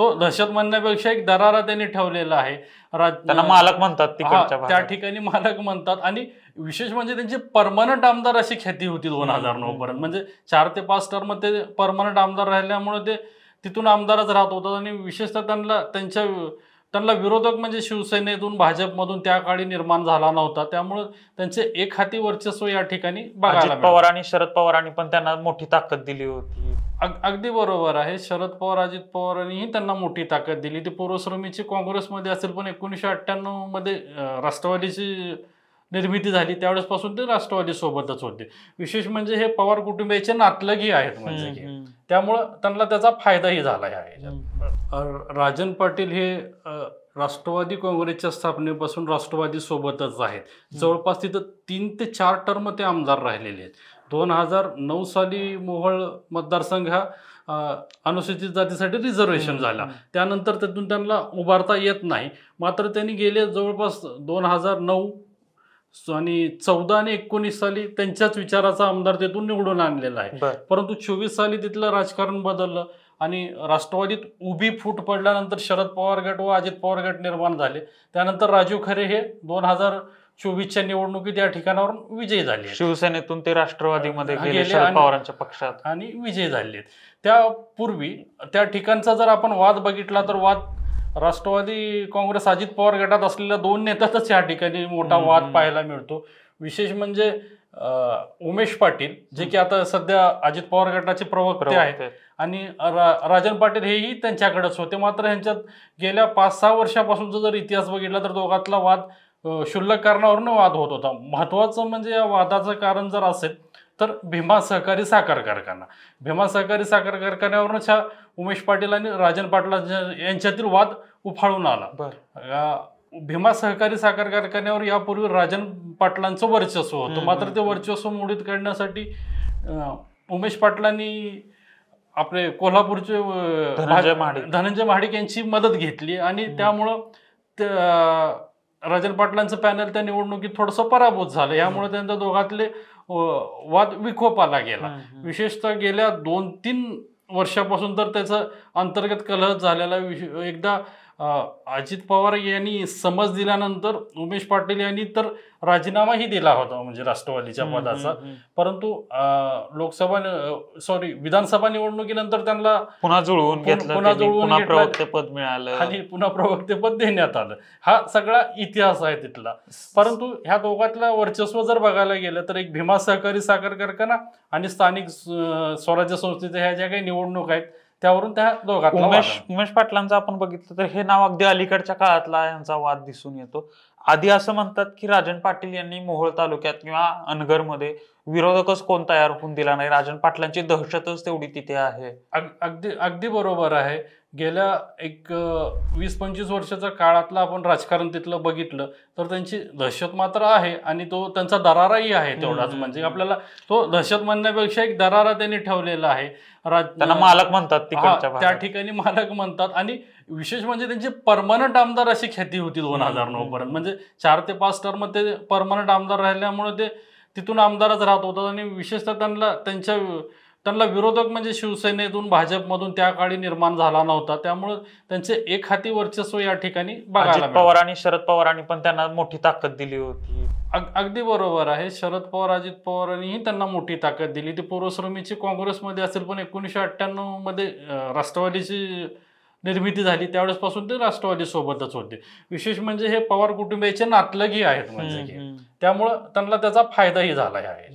तो दहशत म्हणण्यापेक्षा एक दरारा त्यांनी ठेवलेला आहे. त्यांना मालक म्हणतात तिकडच्या त्या ठिकाणी मालक म्हणतात. आणि विशेष म्हणजे त्यांची परमनंट आमदार अशी ख्याती होती 2009 पर्यंत. म्हणजे 4 ते 5 टर्म ते परमनंट आमदार राहिल्यामुळे ते तिथून आमदारच राहत होतात. आणि विशेषतः त्यांना विरोधक म्हणजे शिवसेनेतून भाजपमधून त्या काळी निर्माण झाला नव्हता. त्यामुळे त्यांचे एक हाती वर्चस्व या ठिकाणी बघायला पवार आणि शरद पवारांनी पण त्यांना मोठी ताकद दिली होती. अगदी बरोबर आहे. शरद पवार अजित पवारांनीही त्यांना मोठी ताकद दिली. ती पूर्वश्रमीची काँग्रेसमध्ये असेल, पण 1998 मध्ये राष्ट्रवादीची निर्मिती झाली त्यावेळेसपासून ते राष्ट्रवादी सोबतच होते. विशेष म्हणजे हे पवार कुटुंबियाचे नातलगही आहेत म्हणजे त्यामुळं त्यांना त्याचा फायदाही झाला आहे. राजन पाटील हे राष्ट्रवादी काँग्रेसच्या स्थापनेपासून राष्ट्रवादी सोबतच आहेत. जवळपास तिथं 3 ते 4 टर्म ते आमदार राहिलेले आहेत. 2009 साली मोहोळ मतदारसंघ हा अनुसूचित जातीसाठी रिझर्वेशन झाला. त्यानंतर त्यातून त्यांना उभारता येत नाही. मात्र त्यांनी गेले जवळपास 2009 आणि 14 आणि 19 साली त्यांच्याच विचाराचा आमदार तिथून निवडून आणलेला आहे. परंतु 24 साली तिथलं राजकारण बदललं आणि राष्ट्रवादीत उभी फूट पडल्यानंतर शरद पवार गट व अजित पवार गट निर्माण झाले. त्यानंतर राजीव खरे हे 2024च्या निवडणुकीत या ठिकाणावर विजयी झाले. शिवसेनेतून ते राष्ट्रवादीमध्ये गेले शरद पवारांच्या पक्षात आणि विजयी झाले. त्यापूर्वी त्या ठिकाणचा जर आपण वाद बघितला तर वाद राष्ट्रवादी काँग्रेस अजित पवार गटात असलेल्या 2 नेत्यातच या ठिकाणी मोठा वाद पाहायला मिळतो. विशेष म्हणजे उमेश पाटील जे की आता सध्या अजित पवार गटाचे प्रवक्ते आहेत आणि राजन पाटील हेही त्यांच्याकडेच होते. मात्र ह्यांच्यात गेल्या 5-6 वर्षापासूनचा जर इतिहास बघितला तर दोघातला वाद क्षुल्लक कारणावरून वाद होत होता. महत्त्वाचं म्हणजे या वादाचं कारण जर असेल तर भीमा सहकारी साखर कारखाना. भीमा सहकारी साखर कारखान्यावरूनच ह्या उमेश पाटील आणि राजन पाटील यांच्यातील वाद उफाळून आला. भीमा सहकारी साखर कारखान्यावर यापूर्वी राजन पाटलांचं वर्चस्व होतं. मात्र ते वर्चस्व मोडीत काढण्यासाठी उमेश पाटलांनी आपले कोल्हापूरचे धनंजय महाडिक यांची मदत घेतली आणि त्यामुळं राजन पाटलांचं पॅनल त्या निवडणुकीत थोडंसं पराभूत झालं. यामुळे त्यांच्या दोघातले वाद विकोपाला गेला. विशेषतः गेल्या 2-3 वर्षापासून तर त्याचं अंतर्गत कलह झालेला. एकदा अजित पवार यांनी समज दिल्यानंतर उमेश पाटील यांनी तर राजीनामाही दिला होता म्हणजे राष्ट्रवादीच्या पदाचा. परंतु विधानसभा निवडणुकीनंतर त्यांना पुन्हा जुळवून घेतलं, प्रवक्तेपद मिळालं आणि पुन्हा प्रवक्तेपद देण्यात आलं. हा सगळा इतिहास आहे तिथला. परंतु ह्या दोघातलं वर्चस्व जर बघायला गेलं तर एक भीमा सहकारी साखर कारखाना आणि स्थानिक स्वराज्य संस्थेच्या ह्या ज्या काही निवडणूक आहेत त्यावरून त्या दोघातला उमेश पाटलांचं आपण बघितलं तर हे नाव अगदी अलीकडच्या काळातला यांचा वाद दिसून येतो. आधी असं म्हणतात की राजन पाटील यांनी मोहोळ तालुक्यात किंवा अनगरमध्ये विरोधकच कोण तयार होऊन दिला नाही. राजन पाटलांची दहशतच तेवढी तिथे आहे. अगदी बरोबर आहे. गेल्या एक 20-25 वर्षाच्या काळातलं आपण राजकारण तिथलं बघितलं तर त्यांची दहशत मात्र आहे आणि तो त्यांचा दराराही आहे तेवढाच. म्हणजे आपल्याला तो दहशत म्हणण्यापेक्षा एक दरारा त्यांनी ठेवलेला आहे. त्यांना मालक म्हणतात त्या ठिकाणी मालक म्हणतात. आणि विशेष म्हणजे त्यांची परमनंट आमदार अशी ख्याती होती 2009 पर्यंत. म्हणजे 4 ते 5 टर्म ते परमनंट आमदार राहिल्यामुळे ते तिथून आमदारच राहत होतात. आणि विशेषतः त्यांना विरोधक म्हणजे शिवसेनेतून भाजपमधून त्या काळी निर्माण झाला नव्हता. त्यामुळे त्यांचे एक हाती वर्चस्व या ठिकाणी बघायला पवार आणि शरद पवारांनी पण त्यांना मोठी ताकद दिली होती. अगदी बरोबर आहे. शरद पवार अजित पवारांनीही त्यांना मोठी ताकद दिली. ती पूर्वश्रमीची काँग्रेसमध्ये असेल, पण 1998 मध्ये राष्ट्रवादीची निर्मिती झाली त्यावेळेसपासून ते राष्ट्रवादी सोबतच होते. विशेष म्हणजे हे पवार कुटुंबियाचे नातलगही आहेत म्हणजे त्यामुळं त्यांना त्याचा फायदाही झाला आहे.